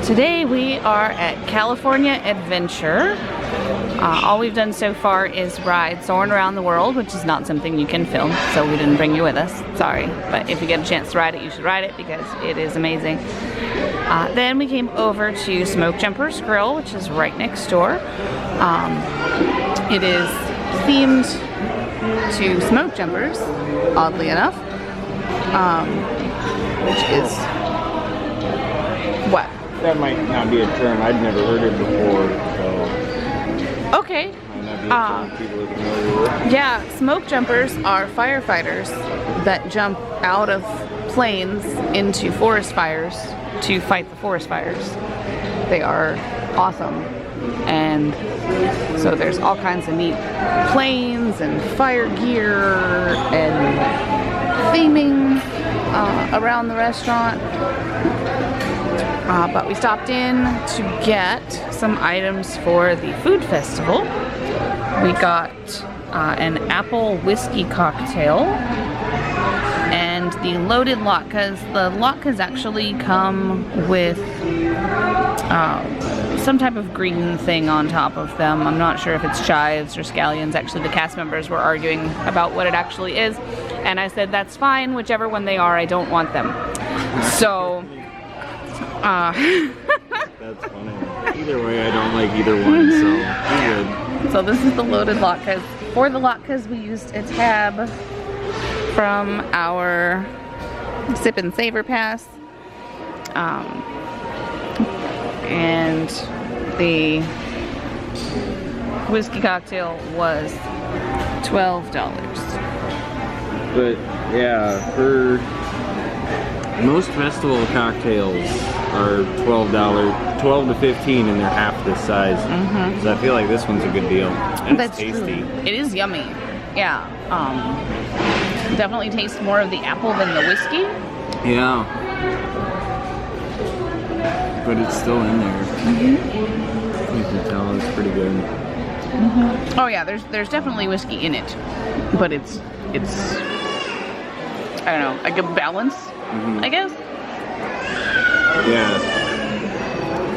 Today we are at California Adventure. All we've done so far is ride Soarin' Around the World, which is not something you can film, so we didn't bring you with us. Sorry, but if you get a chance to ride it, you should ride it because it is amazing. Then we came over to Smoke Jumpers Grill, which is right next door. It is themed to smoke jumpers, oddly enough, which is what? That might not be a term. I'd never heard it before, so. Okay. Might not be a term people are familiar with. Yeah, smoke jumpers are firefighters that jump out of planes into forest fires to fight the forest fires. They are awesome. And so there's all kinds of neat planes and fire gear and theming around the restaurant. But we stopped in to get some items for the food festival. We got an apple whiskey cocktail and the loaded latkes. The latkes actually come with some type of green thing on top of them. I'm not sure if it's chives or scallions. Actually, the cast members were arguing about what it actually is, and I said that's fine, whichever one they are, I don't want them. So that's funny. Either way, I don't like either one, so you're good. So this is the loaded latkes. For the latkes, we used a tab from our Sip and Savor Pass. And the whiskey cocktail was $12. But yeah, for most festival cocktails are $12, 12 to 15, and they're half this size. So I feel like this one's a good deal. And That's it's tasty. True. It is yummy. Yeah. Definitely tastes more of the apple than the whiskey. Yeah. But it's still in there. You can tell it's pretty good. Oh yeah, there's definitely whiskey in it, but it's I don't know, like a balance, I guess. Yeah.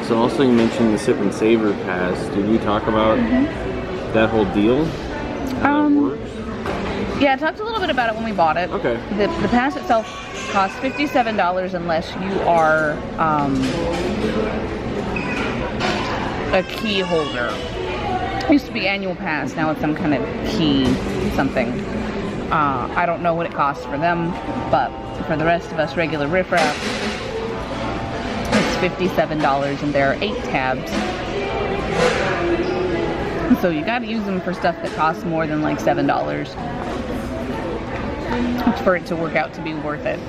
So also you mentioned the Sip and Savor Pass. Did you talk about that whole deal? How that works? Yeah, I talked a little bit about it when we bought it. Okay. The pass itself costs $57 unless you are a key holder. It used to be annual pass, now it's some kind of key something. I don't know what it costs for them, but for the rest of us regular riffraff, it's $57 and there are 8 tabs. So you gotta use them for stuff that costs more than like $7 for it to work out to be worth it.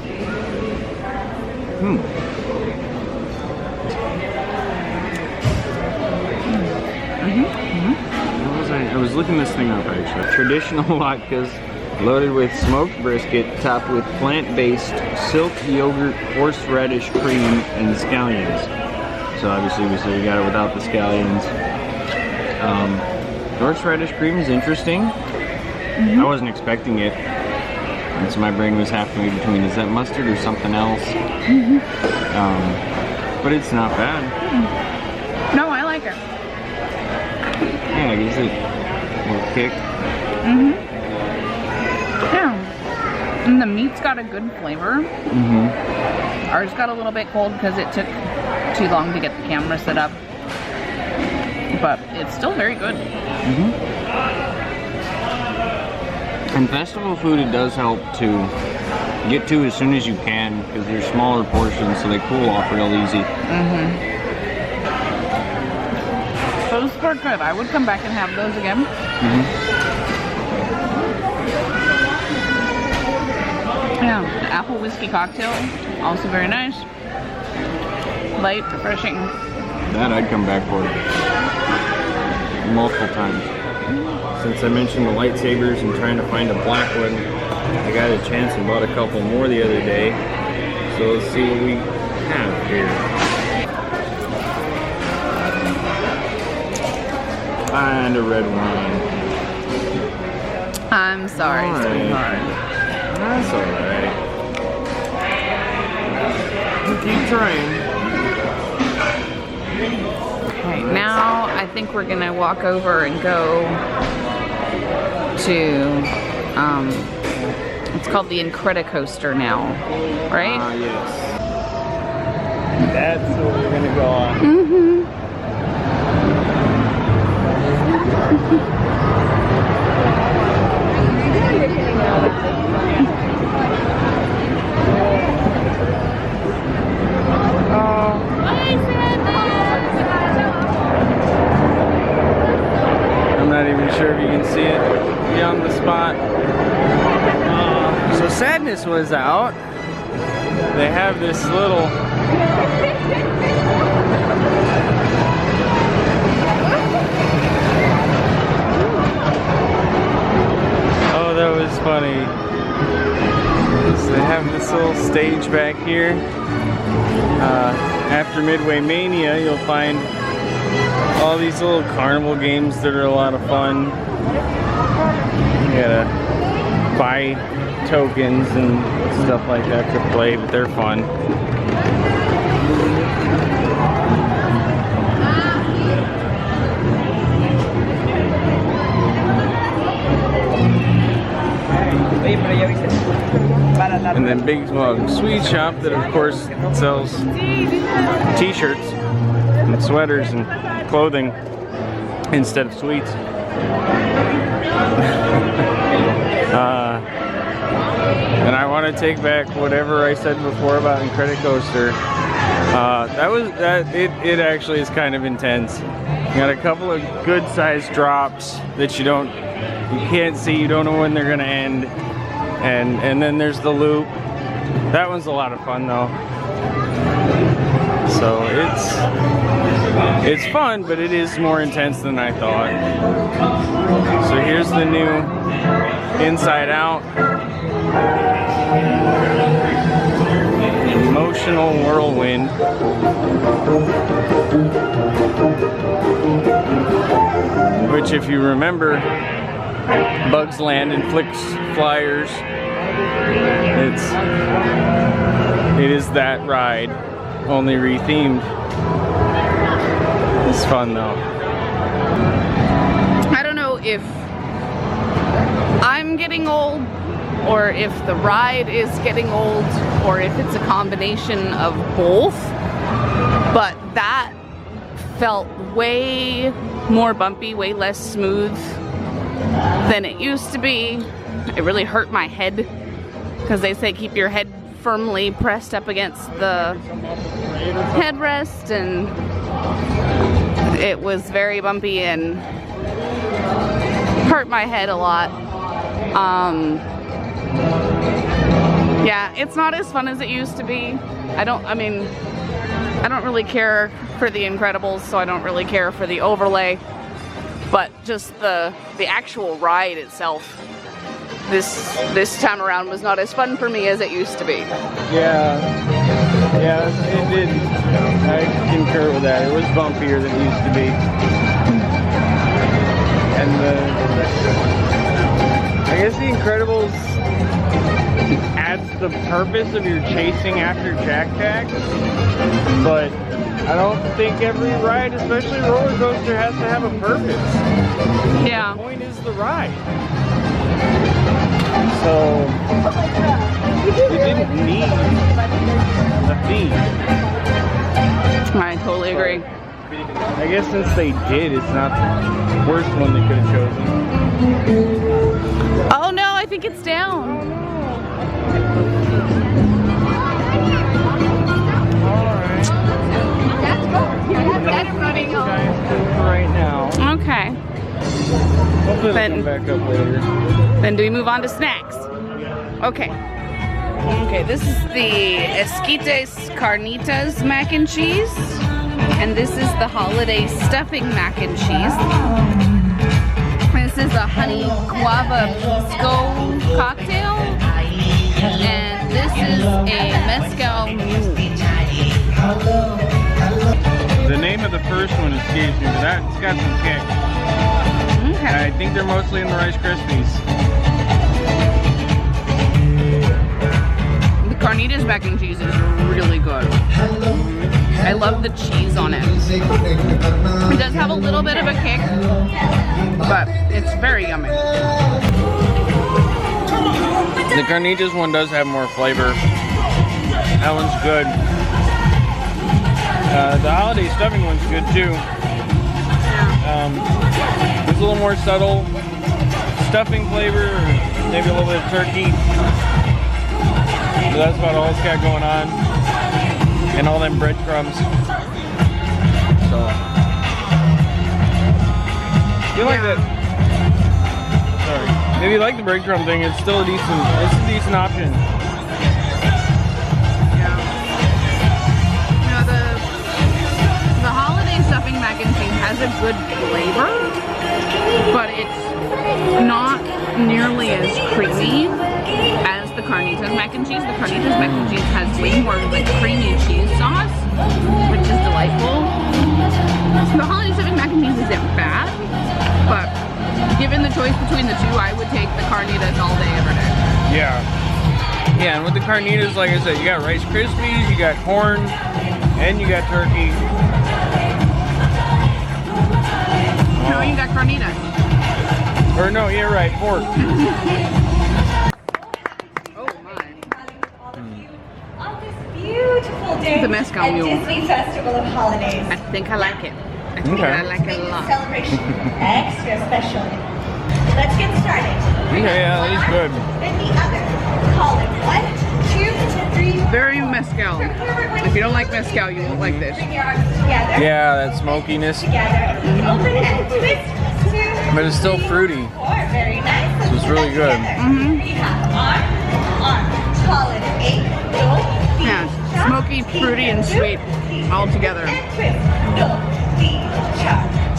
I was looking this thing up actually. Traditional latkes loaded with smoked brisket, topped with plant-based silk yogurt, horseradish cream, and scallions. So obviously we said we got it without the scallions. Horseradish cream is interesting. I wasn't expecting it. And so my brain was halfway between, is that mustard or something else? But it's not bad. No, I like it. Yeah, it gives it a little kick. Yeah. And the meat's got a good flavor. Ours got a little bit cold because it took too long to get the camera set up. But it's still very good. And festival food, it does help to get to as soon as you can because they're smaller portions, so they cool off real easy. Those were good. I would come back and have those again. Yeah, the apple whiskey cocktail, also very nice. Light, refreshing. That I'd come back for multiple times. Since I mentioned the lightsabers and trying to find a black one, I got a chance and bought a couple more the other day. So let's see what we have here. And a red wine. I'm sorry, sweetheart. That's alright. keep trying. Okay, now I think we're gonna walk over and go to, it's called the Incredicoaster now, right? Yes. That's what we're gonna go on. Mm-hmm. I'm not even sure if you can see it beyond the spot. So Sadness was out. They have this little oh, that was funny. So they have this little stage back here. After Midway Mania, you'll find all these little carnival games that are a lot of fun. You gotta buy tokens and stuff like that to play, but they're fun. And then Big Smug Sweet Shop that of course sells t-shirts and sweaters and clothing instead of sweets. And I want to take back whatever I said before about Incredicoaster. It actually is kind of intense. You got a couple of good sized drops that you can't see, you don't know when they're gonna end. And then there's the loop. That one's a lot of fun though. So it's fun, but it is more intense than I thought. So here's the new Inside Out. Emotional Whirlwind. Which, if you remember Bugs Land and Flicks Flyers, it is that ride, only rethemed. It's fun though. I don't know if I'm getting old, or if the ride is getting old, or if it's a combination of both, but that felt way more bumpy, way less smooth than it used to be. It really hurt my head, because they say keep your head firmly pressed up against the headrest, and it was very bumpy and hurt my head a lot. Yeah, it's not as fun as it used to be. I don't really care for the Incredibles, so I don't really care for the overlay, but just the actual ride itself this time around was not as fun for me as it used to be. Yeah, it did. I concur with that. It was bumpier than it used to be. And I guess the Incredibles adds the purpose of your chasing after Jack Jack, but I don't think every ride, especially roller coaster, has to have a purpose. Yeah. The point is the ride. So it didn't need a theme. I totally agree. I guess since they did, it's not the worst one they could have chosen. Oh no, I think it's down. Alright. That's running right now. Okay. Hopefully they'll come back up later. Then do we move on to snacks? Okay. Okay, this is the Esquites Carnitas mac and cheese. And this is the holiday stuffing mac and cheese. This is a honey guava pisco cocktail. And this is a mezcal mule. The name of the first one escapes me, but that's got some kick. Okay. I think they're mostly in the Rice Krispies. The Carnitas mac and cheese is really good. love the cheese on it. It does have a little bit of a kick, but it's very yummy. The carnitas one does have more flavor. That one's good. The holiday stuffing one's good too. It's a little more subtle stuffing flavor, or maybe a little bit of turkey. But that's about all it's got going on. And all them breadcrumbs. So, if you like that. Sorry. If you like the breadcrumb thing, it's still a decent option. Yeah. You know, the holiday stuffing mac and cheese has a good flavor, but it's not nearly as creamy as the carnitas mac and cheese. The carnitas mac and cheese has way more of like creamy cheese sauce, which is delightful. The holiday stuffing mac and cheese isn't bad, but given the choice between the two, I would take the carnitas all day, every day. Yeah. Yeah, and with the carnitas, like I said, you got Rice Krispies, you got corn, and you got turkey. No, you got carnitas. Or no, you're right, pork. Oh my. On this beautiful day The mezcal at mule. Disney Festival of Holidays. I think I like it. I think Okay. I like it a lot. Celebration extra special. Let's get started. Okay, yeah, that is good. Then the other. Call it 1, 2, 3. Very mezcal. If you don't like mezcal, you won't like this. Bring your arms together. Yeah, that smokiness. Together. Open and twist. 2, But it's still 3, fruity. 4. Very nice. So it's really good. We have arm, arm. Call it 8. Go. Yeah, smoky, fruity, and sweet all together. And twist. Go.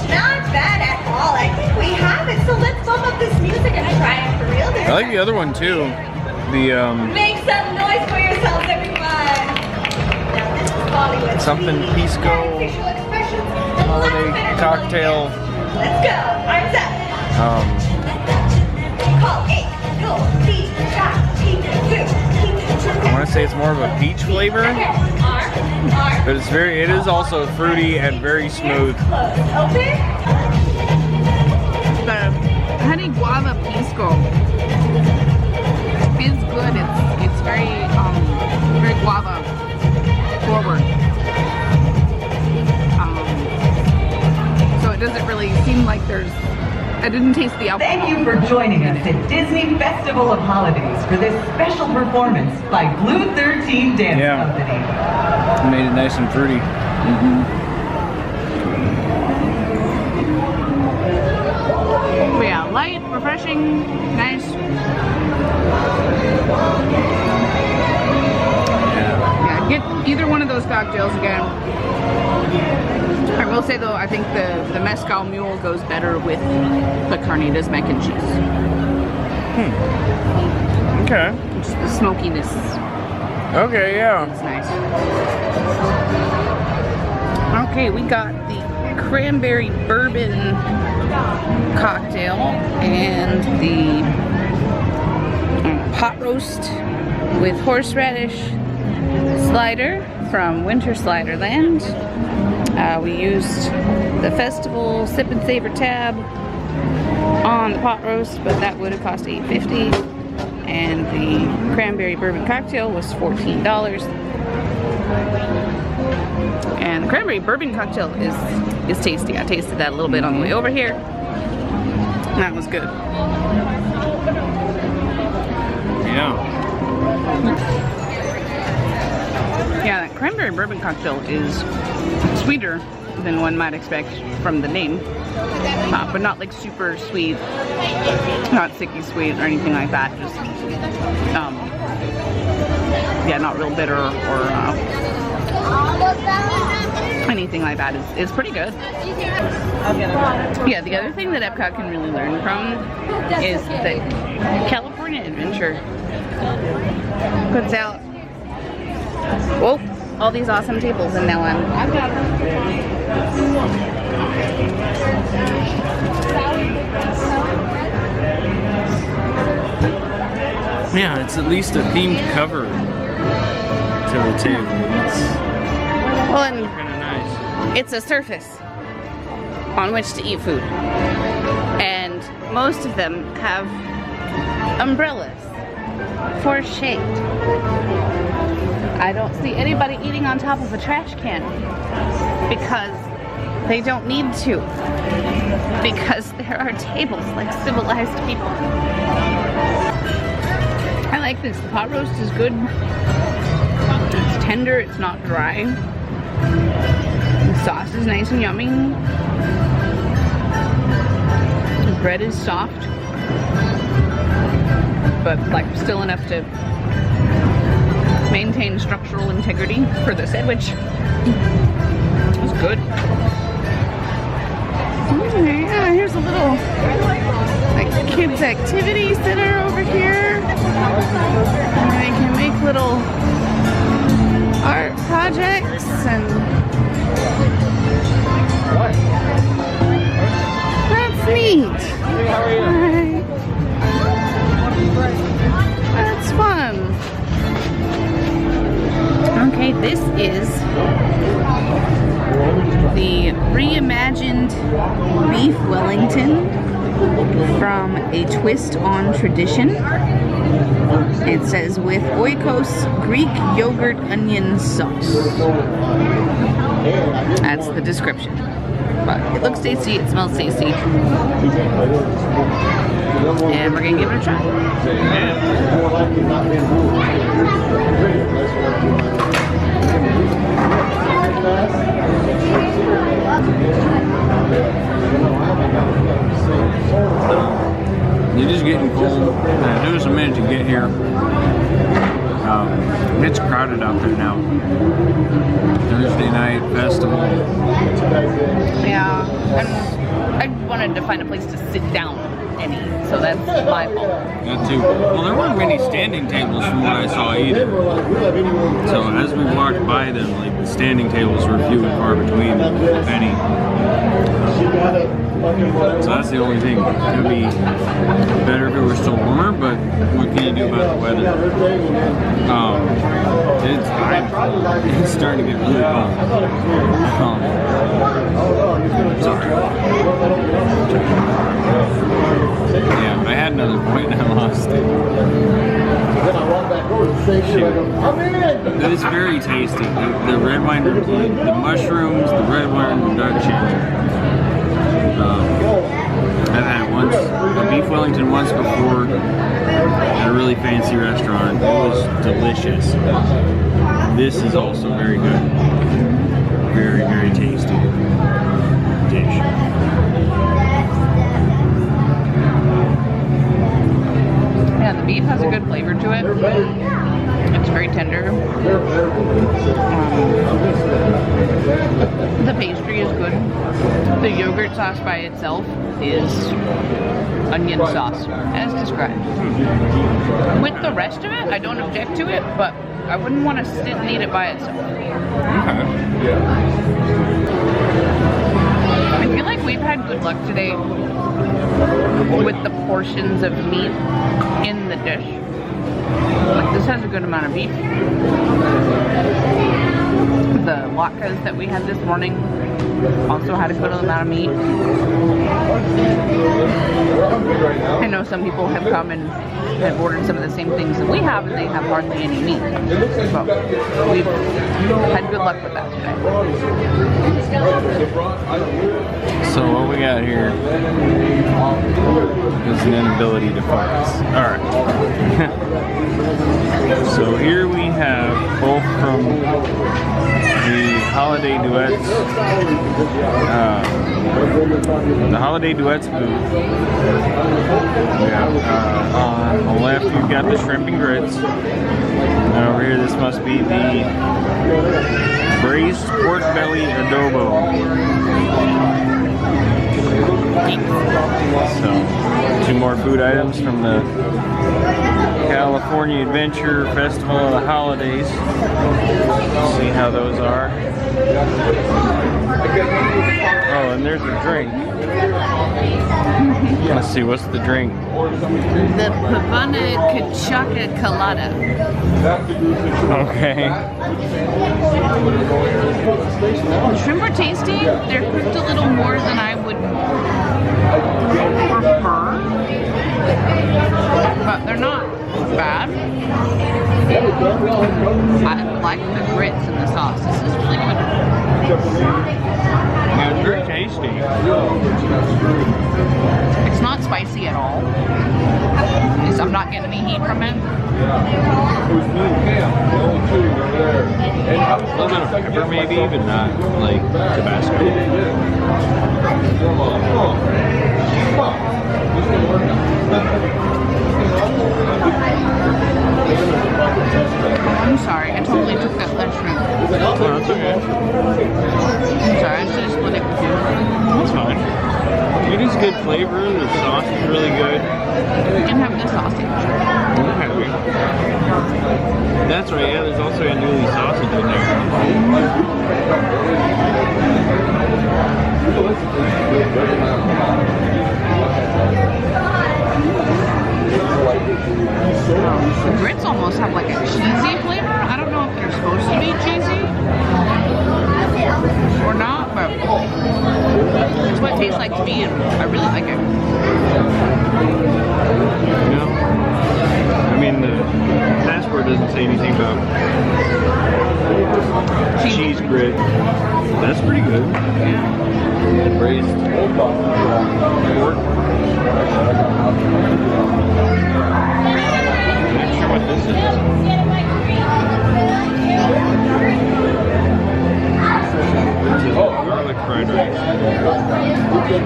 Not bad at all. I think we have it. So let's bump up this music and try it for real. I like the other one too. The Make some noise for yourselves, everyone. Now this is Bollywood. something pisco Facial expressions and holiday lots of cocktail. Let's go. Arms up. Call 8. Go. Beat. Shot. Keep. I want to say it's more of a peach flavor, Arm. Arm. but it is also fruity and very smooth. Close. Open. The honey guava pisco is good. It's very very guava forward. So it doesn't really seem like I didn't taste the alcohol. Thank you for joining us at Disney Festival of Holidays for this special performance by Blue 13 Dance Yeah. Company. Made it nice and fruity. But yeah, light, refreshing, nice. Yeah, get either one of those cocktails again. I will say though, I think the mezcal mule goes better with the carnitas mac and cheese. Okay. Just the smokiness Okay, yeah. is nice. Okay, we got the cranberry bourbon cocktail and the pot roast with horseradish slider from Winter Sliderland. We used the festival sip and savor tab on the pot roast, but that would have cost $8.50. And the cranberry bourbon cocktail was $14. And the cranberry bourbon cocktail is tasty. I tasted that a little bit on the way over here. And that was good. Yeah. Yeah, that cranberry bourbon cocktail is sweeter than one might expect from the name. But not like super sweet, not sicky sweet or anything like that. Just, yeah, not real bitter or anything like that. It's pretty good. Yeah, the other thing that Epcot can really learn from is that California Adventure puts out, whoa, all these awesome tables, and now I've got them. Yeah, it's at least a themed cover to the table. Well, and It's a surface on which to eat food. And most of them have umbrellas for shade. I don't see anybody eating on top of a trash can because they don't need to. Because there are tables like civilized people. I like this. The pot roast is good. It's tender, it's not dry. The sauce is nice and yummy. The bread is soft, but like still enough to maintain structural integrity for the sandwich. It's good. Yeah, here's a little like kids activity center over here. And they can make little art projects and that's neat. That's fun. Okay, this is the reimagined beef Wellington from A Twist on Tradition. It says with Oikos Greek yogurt onion sauce. That's the description. But it looks tasty, it smells tasty. And we're gonna give it a try. It is getting cold. It took us a minute to get here. It's crowded out there now. Thursday night festival. Yeah, and I wanted to find a place to sit down and eat, so that's my fault. That too. Well, there weren't many standing tables from what I saw either. So as we walked by them, like the standing tables were few and far between, if any. So that's the only thing. It would be better if it were still warmer, but what can you do about the weather? It's fine. It's starting to get really cold. Sorry. Yeah, I had another point and I lost it. Shoot. It's very tasty. The red wine, the mushrooms, the red wine reduction. I've had it once, a beef Wellington once before at a really fancy restaurant. It was delicious. This is also very good. Very, very tasty dish. Yeah, the beef has a good flavor to it. It's very tender. The pastry is good. The yogurt sauce by itself is onion sauce, as described. With the rest of it, I don't object to it, but I wouldn't want to sit and eat it by itself. I feel like we've had good luck today with the portions of meat in the dish. Like this has a good amount of beef. The latkes that we had this morning also had a good amount of meat. I know some people have come and have ordered some of the same things that we have and they have hardly any meat. But we've had good luck with that today. So what we got here is an inability to focus. Alright. So here we have both from the Holiday Duets, the Holiday Duets booth. On the left you've got the shrimp and grits. And over here this must be the braised pork belly adobo. So Two more food items from the California Adventure Festival of the Holidays. See how those are. Oh, and there's a drink. Let's see, what's the drink? The Pavana Kachaka Colada. Okay. Shrimp are tasty. They're cooked a little more than I would prefer, but they're not bad. I like the grits and the sauce. This is really good. Yeah, it's very tasty. It's not spicy at all. I'm not getting any heat from it. A little bit of pepper maybe, but not like Tabasco. I'm sorry, I totally took that last shrimp. Oh, that's okay. I'm sorry, I should have split it with you. That's fine. It is good flavor. The sauce is really good. You can have the sausage. Okay. That's right. Yeah, there's also andouille sausage in there. The grits almost have like a cheesy flavor. I don't know if they're supposed to be cheesy or not, but it's what it tastes like to me, and I really like it. Yeah. I mean, the passport doesn't say anything about cheese grit. That's pretty good. Yeah. Braised pork. I'm not sure what this is. This is garlic fried rice.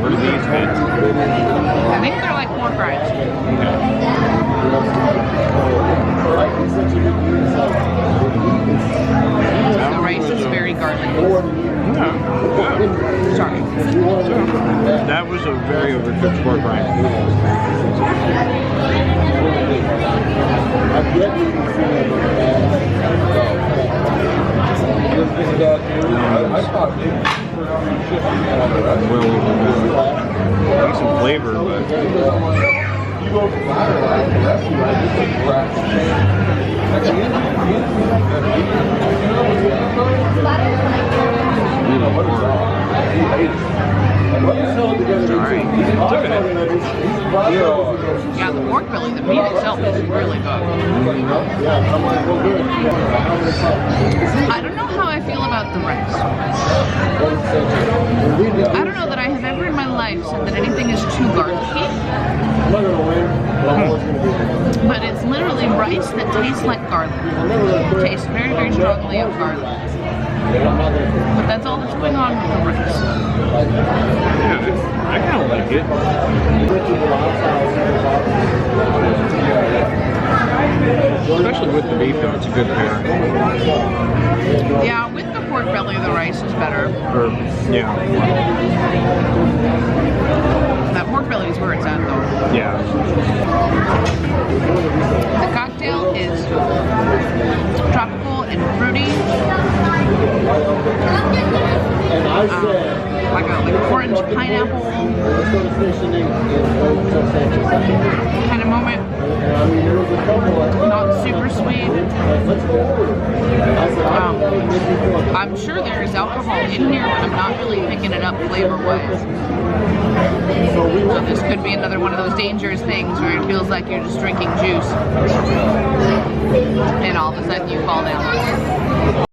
Where do these fit? I think they're like pork rinds. The rice is very garlicky. Sorry. That was a very overcooked pork rind. Well, some flavor, but sorry. Yeah, the pork belly, the meat itself is really good. I don't know how I feel about the rice. I don't know that I have ever in my life said that anything is too garlicky. But it's literally rice that tastes like garlic. It tastes very, very strongly of garlic. But that's all that's going on with the rice. Yeah, I kind of like it. Especially with the beef, though, it's a good pair. Yeah, with the pork belly, the rice is better. Or, yeah. That pork belly is where it's at, though. Yeah. The cocktail is tropical and fruity. Like an orange pineapple kind of moment. Not super sweet. I'm sure there is alcohol in here, but I'm not really picking it up flavor-wise. So this could be another one of those dangerous things where it feels like you're just drinking juice, and all of a sudden you fall down.